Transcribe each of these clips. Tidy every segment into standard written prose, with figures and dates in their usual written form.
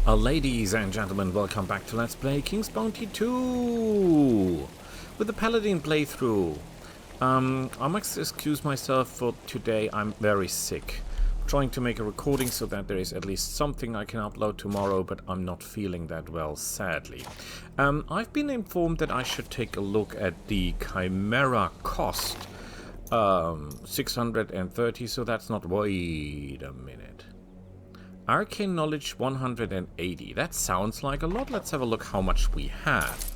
Ladies and gentlemen, welcome back to Let's Play King's Bounty 2 with the Paladin playthrough. I must excuse myself for today. I'm very sick. I'm trying to make a recording so that there is at least something I can upload tomorrow, but I'm not feeling that well, sadly. I've been informed that I should take a look at the Chimera cost. 630, so that's not... Wait a minute. Arcane Knowledge 180. That sounds like a lot. Let's have a look how much we have.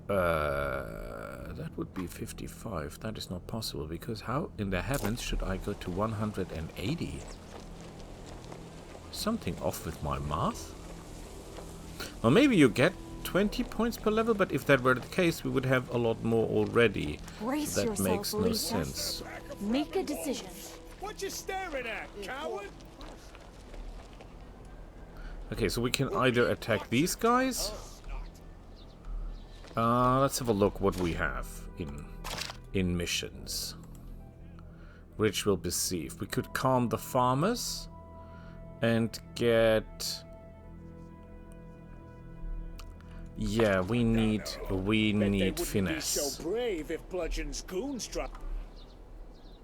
That would be 55. That is not possible, because how in the heavens should I go to 180? Something off with my math? Well, maybe you get 20 points per level, but if that were the case, we would have a lot more already. Brace So that yourself, makes no Lisa. sense. Make a decision. What you staring at, coward? Okay, so we can either attack these guys. Let's have a look what we have in missions. Ritual Besieged. We could calm the farmers and get... Yeah, we need finesse. So brave if Bludgeon's goon struck.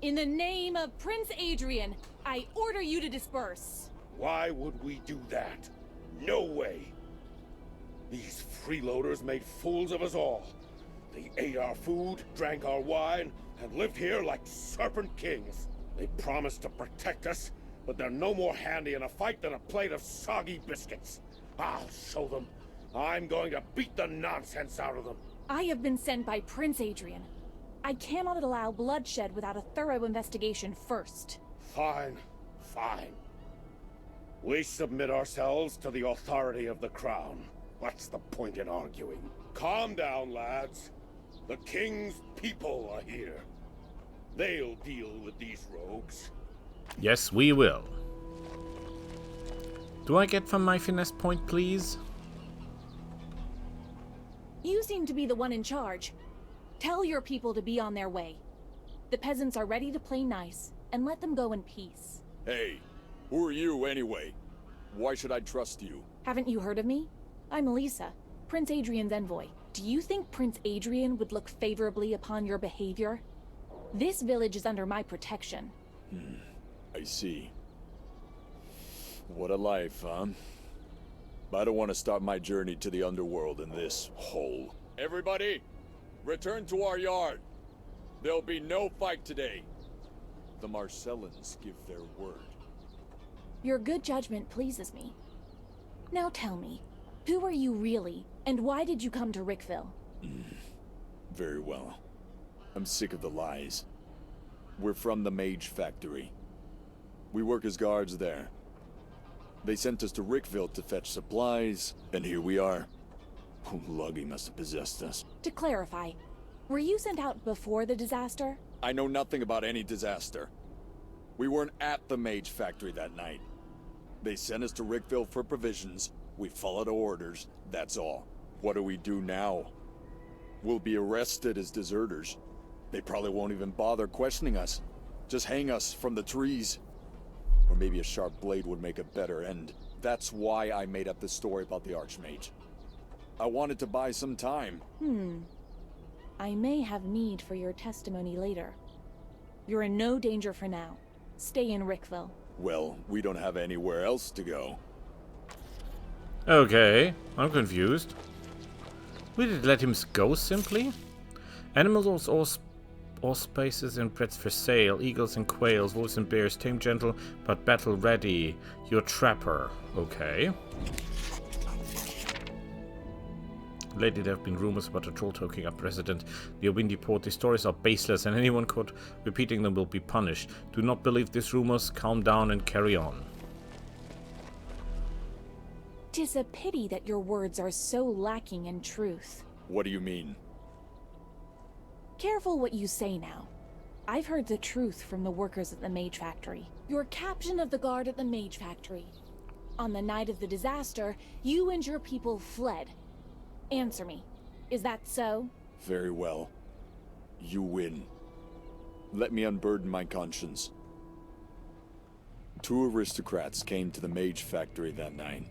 In the name of Prince Adrian, I order you to disperse. Why would we do that? No way. These freeloaders made fools of us all. They ate our food, drank our wine, and lived here like serpent kings. They promised to protect us, but they're no more handy in a fight than a plate of soggy biscuits. I'll show them. I'm going to beat the nonsense out of them. I have been sent by Prince Adrian. I cannot allow bloodshed without a thorough investigation first. Fine, fine. We submit ourselves to the authority of the crown. What's the point in arguing? Calm down, lads. The king's people are here. They'll deal with these rogues. Yes, we will. Do I get from my finesse point, please? You seem to be the one in charge. Tell your people to be on their way. The peasants are ready to play nice, and let them go in peace. Hey, who are you anyway? Why should I trust you? Haven't you heard of me? I'm Lisa, Prince Adrian's envoy. Do you think Prince Adrian would look favorably upon your behavior? This village is under my protection. I see. What a life, huh? I don't want to start my journey to the underworld in this hole. Everybody, return to our yard. There'll be no fight today. The Marcellans give their word. Your good judgment pleases me. Now tell me, who are you really, and why did you come to Rickville? Very well. I'm sick of the lies. We're from the Mage Factory. We work as guards there. They sent us to Rickville to fetch supplies, and here we are. Luggy must have possessed us. To clarify, were you sent out before the disaster? I know nothing about any disaster. We weren't at the Mage Factory that night. They sent us to Rickville for provisions. We followed orders, that's all. What do we do now? We'll be arrested as deserters. They probably won't even bother questioning us. Just hang us from the trees. Or maybe a sharp blade would make a better end. That's why I made up the story about the Archmage. I wanted to buy some time. I may have need for your testimony later. You're in no danger for now. Stay in Rickville. Well, we don't have anywhere else to go. Okay, I'm confused. We did let him go simply? Animals all spaces and breeds for sale. Eagles and quails, wolves and bears, tame gentle, but battle ready. Your trapper. Okay. Lately there have been rumors about a troll taking up resident near Windy Port. These stories are baseless and anyone caught repeating them will be punished. Do not believe these rumors. Calm down and carry on. 'Tis a pity that your words are so lacking in truth. What do you mean? Careful what you say now. I've heard the truth from the workers at the Mage Factory. You're captain of the guard at the Mage Factory. On the night of the disaster, you and your people fled. Answer me. Is that so? Very well. You win. Let me unburden my conscience. 2 aristocrats came to the Mage Factory that night,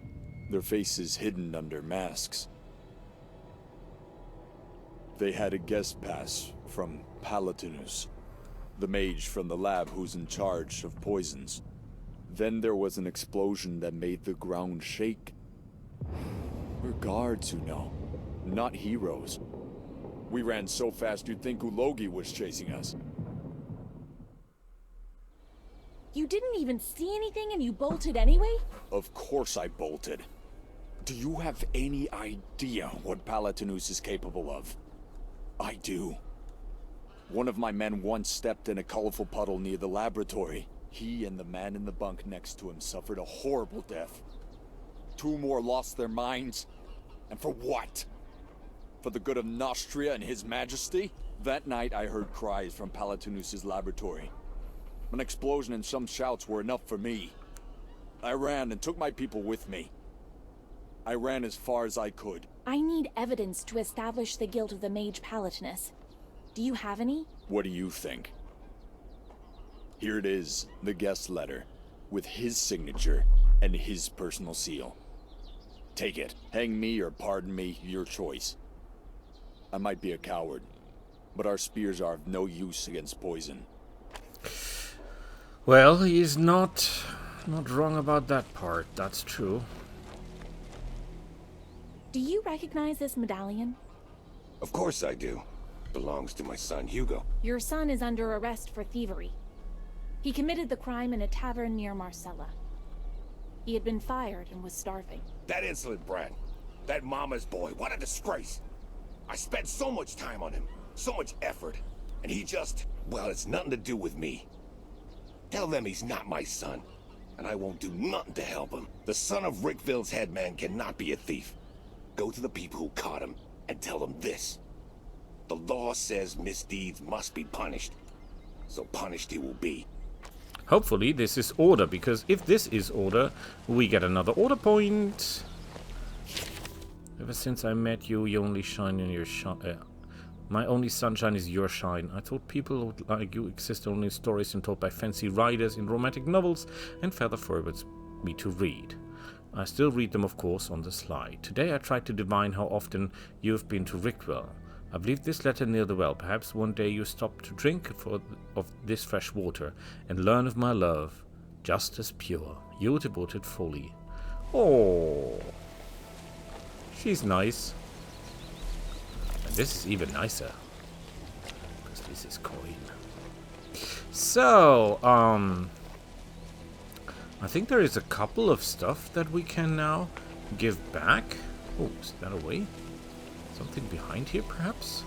their faces hidden under masks. They had a guest pass from Paladinus, the mage from the lab who's in charge of poisons. Then there was an explosion that made the ground shake. We're guards who know, not heroes. We ran so fast you'd think Ulogi was chasing us. You didn't even see anything and you bolted anyway? Of course I bolted. Do you have any idea what Palatinus is capable of? I do. One of my men once stepped in a colorful puddle near the laboratory. He and the man in the bunk next to him suffered a horrible death. 2 more lost their minds. And for what? For the good of Nostria and His Majesty? That night I heard cries from Palatinus' laboratory. An explosion and some shouts were enough for me. I ran and took my people with me. I ran as far as I could. I need evidence to establish the guilt of the Mage Palatinus. Do you have any? What do you think? Here it is, the guest letter, with his signature and his personal seal. Take it. Hang me or pardon me, your choice. I might be a coward, but our spears are of no use against poison. Well, he's not wrong about that part. That's true. Do you recognize this medallion? Of course I do. Belongs to my son, Hugo. Your son is under arrest for thievery. He committed the crime in a tavern near Marcella. He had been fired and was starving. That insolent brat. That mama's boy. What a disgrace. I spent so much time on him. So much effort. And he just... well, it's nothing to do with me. Tell them he's not my son. And I won't do nothing to help him. The son of Rickville's headman cannot be a thief. Go to the people who caught him and tell them this. The law says misdeeds must be punished. So punished he will be. Hopefully this is order, because if this is order, we get another order point. Ever since I met you, you only shine in your shine. My only sunshine is your shine. I thought people like you exist only in stories and told by fancy writers in romantic novels and feather forwards me to read. I still read them, of course, on the sly. Today I tried to divine how often you have been to Rickville. I believe this letter near the well. Perhaps one day you stop to drink of this fresh water and learn of my love, just as pure. Your devoted Folly. Oh, she's nice. And this is even nicer, because this is coin. So, I think there is a couple of stuff that we can now give back. Oh, is that away? Something behind here, perhaps?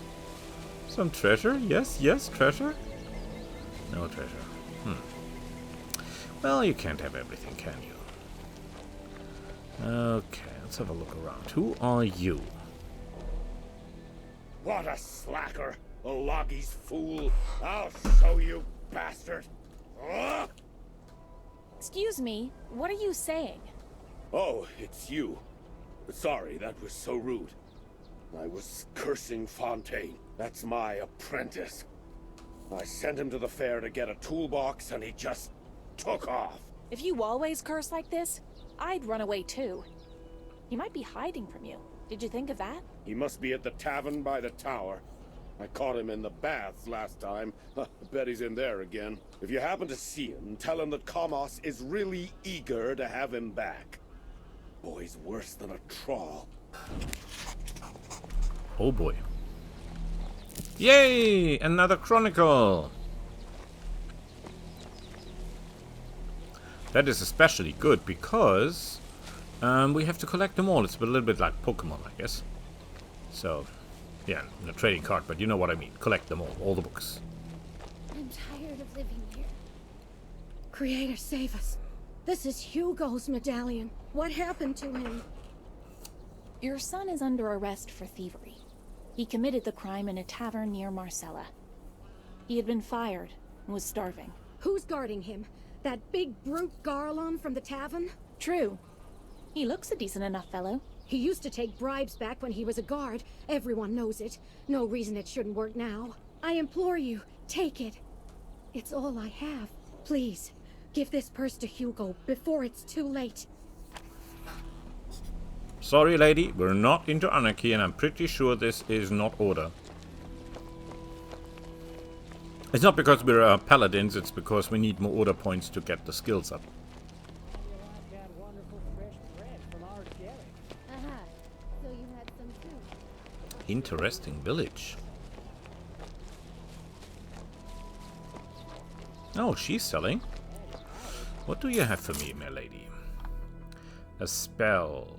Some treasure? Yes, yes, treasure? No treasure. Well, you can't have everything, can you? Okay, let's have a look around. Who are you? What a slacker! A Loggy's fool! I'll show you, bastard! Ugh! Excuse me, what are you saying? Oh, it's you. Sorry, that was so rude. I was cursing Fontaine. That's my apprentice. I sent him to the fair to get a toolbox, and he just took off. If you always curse like this, I'd run away too. He might be hiding from you. Did you think of that? He must be at the tavern by the tower. I caught him in the baths last time. I bet he's in there again. If you happen to see him, tell him that Kamos is really eager to have him back. Boy's worse than a trawl. Oh boy. Yay! Another chronicle! That is especially good because we have to collect them all. It's a little bit like Pokemon, I guess. So, yeah, a trading card, but you know what I mean. Collect them all the books. I'm tired of living here. Creator, save us. This is Hugo's medallion. What happened to him? Your son is under arrest for thievery. He committed the crime in a tavern near Marcella. He had been fired and was starving. Who's guarding him? That big brute Garlon from the tavern? True. He looks a decent enough fellow. He used to take bribes back when he was a guard. Everyone knows it. No reason it shouldn't work now. I implore you, take it. It's all I have. Please, Give this purse to Hugo before it's too late. Sorry, lady, we're not into anarchy, and I'm pretty sure this is not order. It's not because we're paladins, it's because we need more order points to get the skills up. Aha, so you had some too. Interesting village. Oh, she's selling. What do you have for me, my lady? A spell.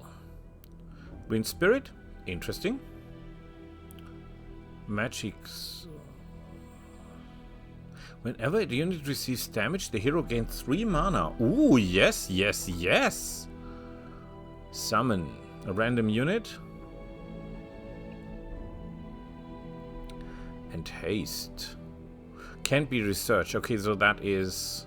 Wind Spirit? Interesting. Magics. Whenever a unit receives damage, the hero gains 3 mana. Ooh, yes, yes, yes! Summon a random unit. And haste. Can't be researched. Okay, so that is...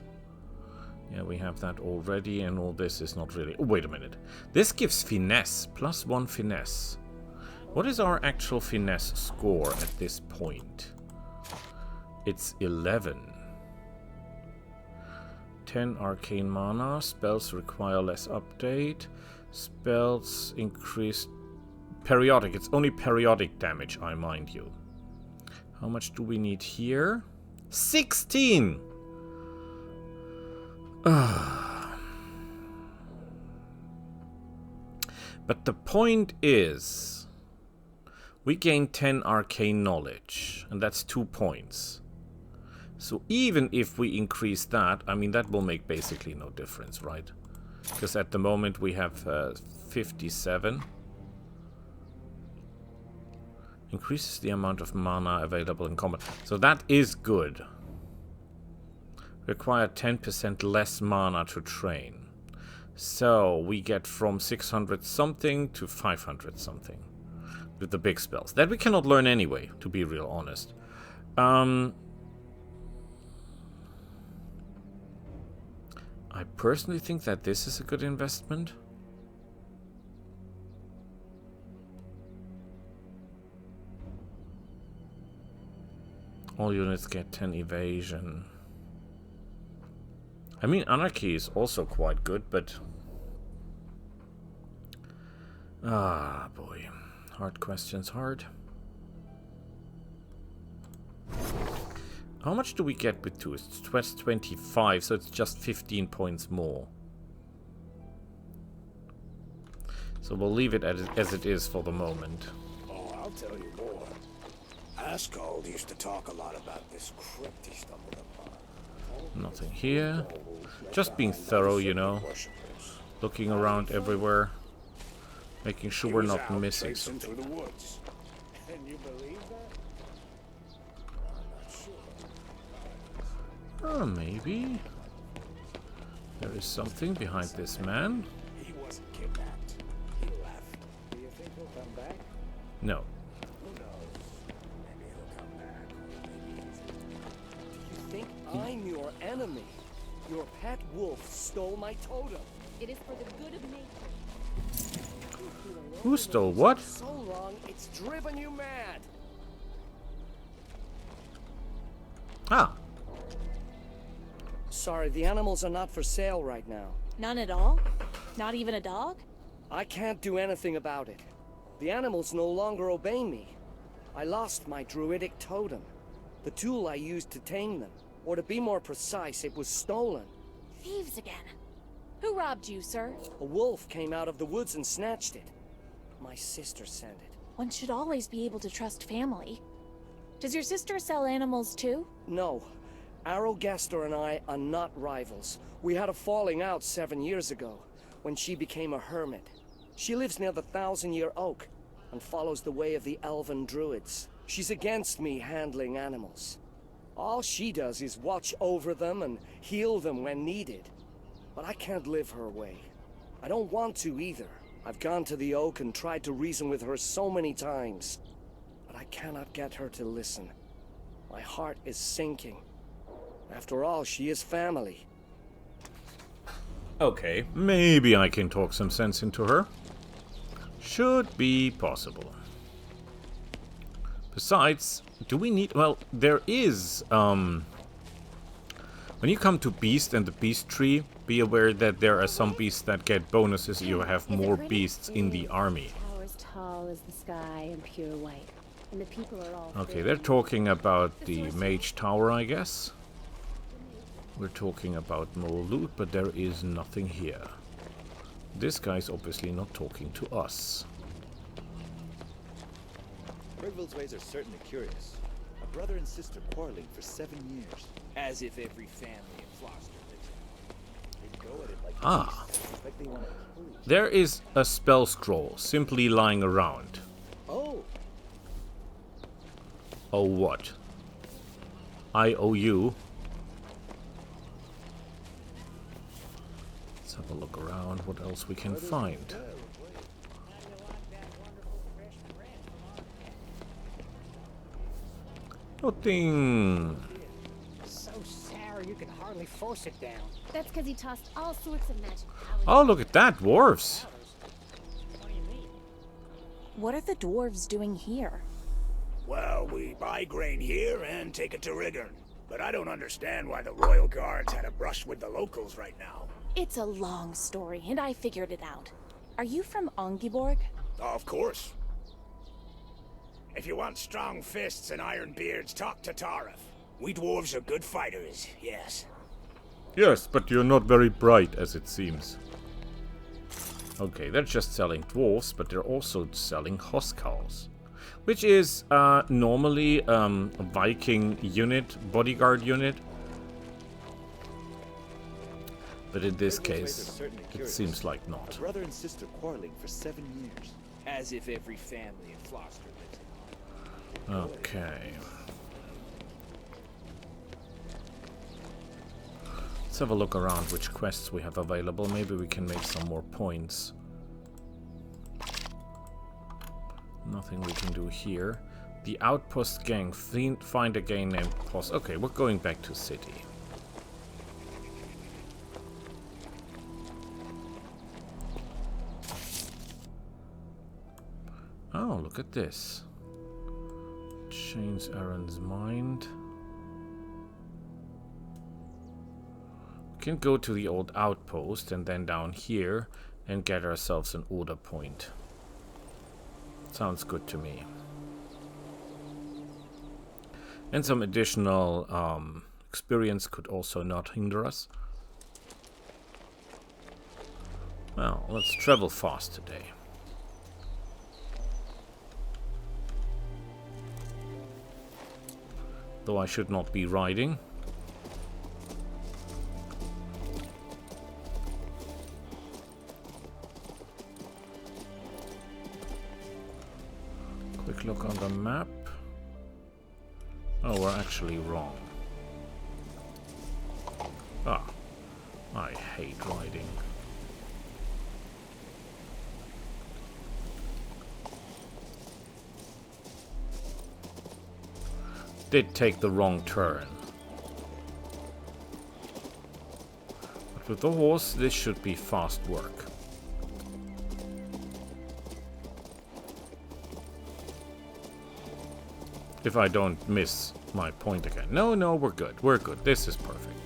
Yeah, we have that already, and all this is not really... Oh, wait a minute. This gives finesse. +1 finesse. What is our actual finesse score at this point? It's 11. 10 arcane mana. Spells require less update. Spells increase... Periodic. It's only periodic damage, I mind you. How much do we need here? 16! But the point is, we gain 10 arcane knowledge, and that's 2 points. So even if we increase that, I mean, that will make basically no difference, right? Because at the moment we have 57. Increases the amount of mana available in combat. So that is good. Require 10% less mana to train. So we get from 600 something to 500 something with the big spells. That we cannot learn anyway, to be real honest. I personally think that this is a good investment. All units get 10 evasion. I mean, anarchy is also quite good, but... Ah, boy. Hard questions, hard. How much do we get with 2? It's 25, so it's just 15 points more. So we'll leave it as it is for the moment. Oh, I'll tell you more. Ascald used to talk a lot about this crypt he stumbled upon. Nothing here. Just being thorough, you know. Looking around everywhere. Making sure we're not missing something. Through the woods. Can you believe that? Oh, maybe. There is something behind this man. He wasn't kidnapped. He left. Do you think he'll come back? No. Who knows? Maybe he'll come back. Maybe he's... You think I'm your enemy? Your pet wolf stole my totem. It is for the good of nature. Who stole what? So long, it's driven you mad. Ah. Sorry, the animals are not for sale right now. None at all? Not even a dog? I can't do anything about it. The animals no longer obey me. I lost my druidic totem, the tool I used to tame them. Or to be more precise, it was stolen. Thieves again. Who robbed you, sir? A wolf came out of the woods and snatched it. My sister sent it. One should always be able to trust family. Does your sister sell animals too? No. Arrogaster and I are not rivals. We had a falling out 7 years ago, when she became a hermit. She lives near the 1,000-Year Oak, and follows the way of the elven druids. She's against me handling animals. All she does is watch over them and heal them when needed. But I can't live her way. I don't want to either. I've gone to the Oak and tried to reason with her so many times. But I cannot get her to listen. My heart is sinking. After all, she is family. Okay, maybe I can talk some sense into her. Should be possible. Besides, do we need... Well, there is... When you come to Beast and the Beast Tree, be aware that there are some beasts that get bonuses. You have more beasts in the army. Towers tall as the sky and pure white. And the people are all Okay, they're talking about the Mage Tower, I guess. We're talking about more loot, but there is nothing here. This guy's obviously not talking to us. Rigville's ways are certainly curious. A brother and sister quarreling for 7 years. As if every family in Floster lives They go at it like Ah. beasts, like they want to kill each other. There is a spell scroll simply lying around. Oh, Oh, what? IOU. Let's have a look around what else we can find. Nothing. So sour you can hardly force it down. That's because he tossed all sorts of magic powers. Oh, look at that, dwarves. What do you mean? What are the dwarves doing here? Well, we buy grain here and take it to Riggern. But I don't understand why the Royal Guards had a brush with the locals right now. It's a long story, and I figured it out. Are you from Ongiborg? Of course. If you want strong fists and iron beards, talk to Tareth. We dwarves are good fighters, yes. Yes, but you're not very bright, as it seems. Okay, they're just selling dwarves, but they're also selling huskarls. Which is normally a Viking unit, bodyguard unit. But in this Rigville's ways are case, certainly it curious. seems like A not. brother and sister quarreling for 7 years. As if every family in Floster lives Okay. Let's have a look around which quests we have available. Maybe we can make some more points. Nothing we can do here. The Outpost Gang. Find a gang named Post. Okay, we're going back to city. Oh, look at this. Change Aaron's mind. We can go to the old outpost and then down here and get ourselves an order point. Sounds good to me. And some additional experience could also not hinder us. Well, let's travel fast today. Though I should not be riding. Quick look on the map. Oh, we're actually wrong. Ah, I hate riding. Did take the wrong turn. But with the horse, this should be fast work. If I don't miss my point again. No, no, we're good. We're good. This is perfect.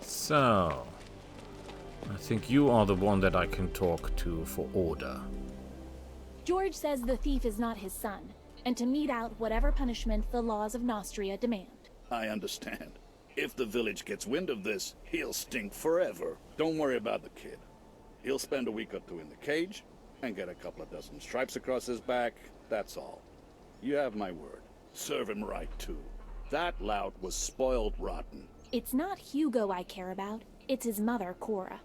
So, I think you are the one that I can talk to for order. George says the thief is not his son, and to mete out whatever punishment the laws of Nostria demand. I understand. If the village gets wind of this, he'll stink forever. Don't worry about the kid. He'll spend a week or two in the cage and get a couple of dozen stripes across his back. That's all. You have my word. Serve him right, too. That lout was spoiled rotten. It's not Hugo I care about, it's his mother, Cora.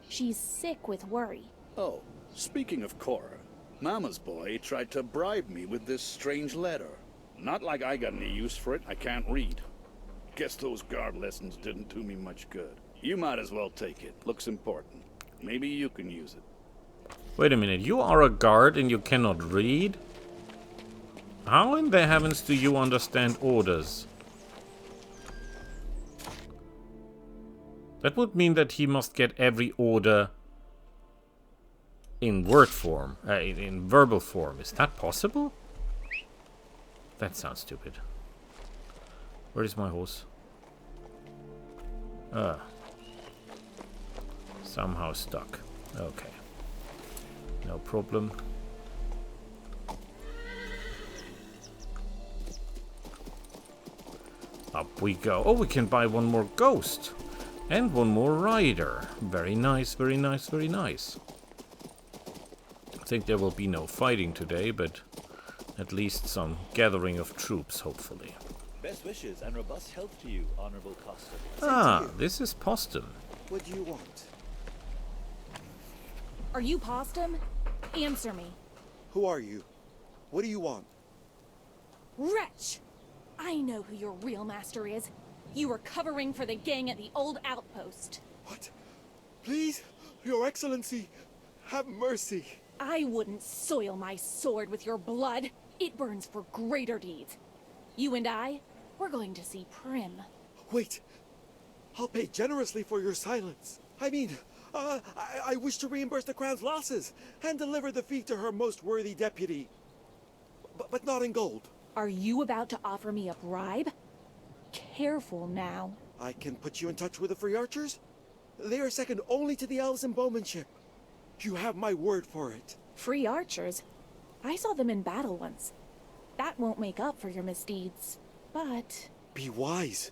She's sick with worry. Oh, speaking of Cora, Mama's boy tried to bribe me with this strange letter. Not like I got any use for it. I can't read. Guess those guard lessons didn't do me much good. You might as well take it. Looks important. Maybe you can use it. Wait a minute, you are a guard and you cannot read? How in the heavens do you understand orders? That would mean that he must get every order in word form, in verbal form. Is that possible? That sounds stupid. Where is my horse? Somehow stuck. Okay. No problem. Up we go. Oh, we can buy one more ghost. And one more rider. Very nice, very nice, very nice. I think there will be no fighting today, but at least some gathering of troops, hopefully. Best wishes and robust health to you, Honorable Costa. Ah, this is Postum. What do you want? Are you Postum? Answer me. Who are you? What do you want? Wretch! I know who your real master is. You were covering for the gang at the old outpost. What? Please, Your Excellency, have mercy. I wouldn't soil my sword with your blood. It burns for greater deeds. You and I, we're going to see Prim. Wait. I'll pay generously for your silence. I mean, I wish to reimburse the Crown's losses and deliver the fee to her most worthy deputy. But not in gold. Are you about to offer me a bribe? Careful now. I can put you in touch with the free archers. They are second only to the elves in bowmanship. You have my word for it. Free archers? I saw them in battle once. That won't make up for your misdeeds, but... Be wise.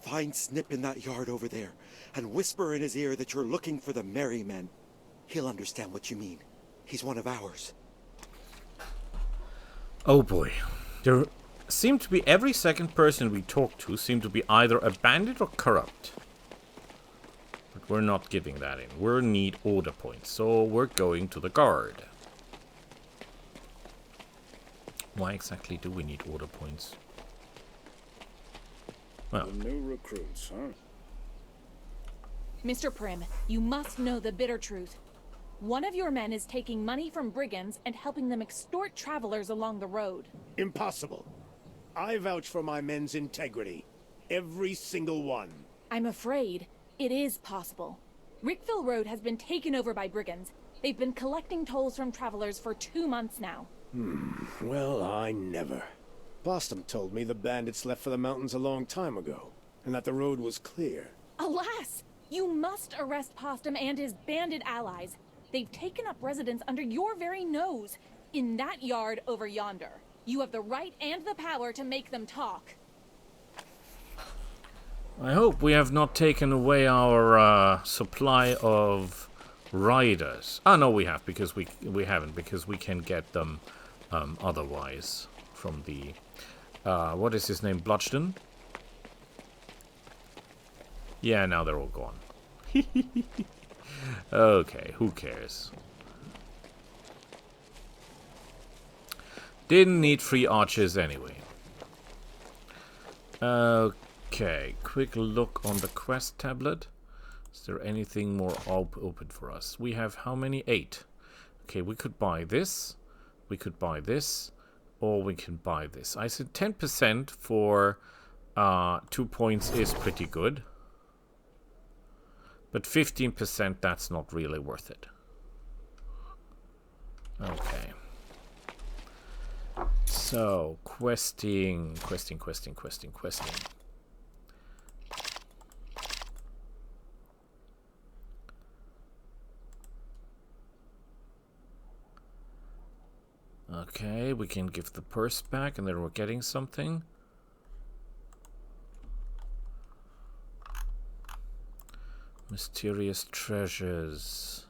Find Snip in that yard over there, and whisper in his ear that you're looking for the merry men. He'll understand what you mean. He's one of ours. Oh boy. There seem to be every second person we talk to seem to be either a bandit or corrupt. But we're not giving that in. We need order points, so we're going to the guard. Why exactly do we need order points? Well. The new recruits, huh? Mr. Prim, you must know the bitter truth. One of your men is taking money from brigands and helping them extort travelers along the road. Impossible. I vouch for my men's integrity. Every single one. I'm afraid it is possible. Rickville Road has been taken over by brigands. They've been collecting tolls from travelers for 2 months now. Well, I never. Boston told me the bandits left for the mountains a long time ago, and that the road was clear. Alas! You must arrest Postum and his bandit allies. They've taken up residence under your very nose, in that yard over yonder. You have the right and the power to make them talk. I hope we have not taken away our supply of riders. Ah, no, we have, because we haven't, because we can get them otherwise from the what is his name, Bludgeon? Yeah, now they're all gone. Okay, who cares? Didn't need free archers anyway. Okay, quick look on the quest tablet. Is there anything more open for us? We have how many? 8. Okay, we could buy this. We could buy this. Or we can buy this. I said 10% for 2 points is pretty good. But 15%, that's not really worth it. Okay. So, questing. Okay, we can give the purse back and then we're getting something. Mysterious treasures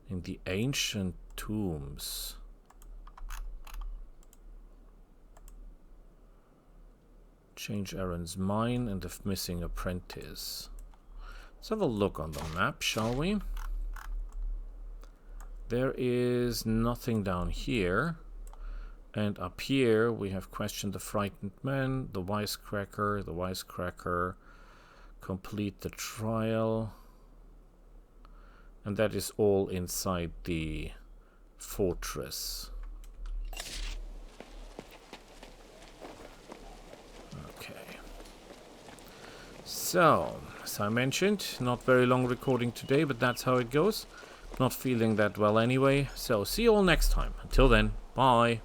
in the ancient tombs. Change Aaron's mine and the missing apprentice. Let's have a look on the map, shall we? There is nothing down here. And up here we have questioned the frightened men, the wisecracker, complete the trial. And that is all inside the fortress. Okay. So, as I mentioned, not very long recording today, but that's how it goes. Not feeling that well anyway. So see you all next time. Until then, bye.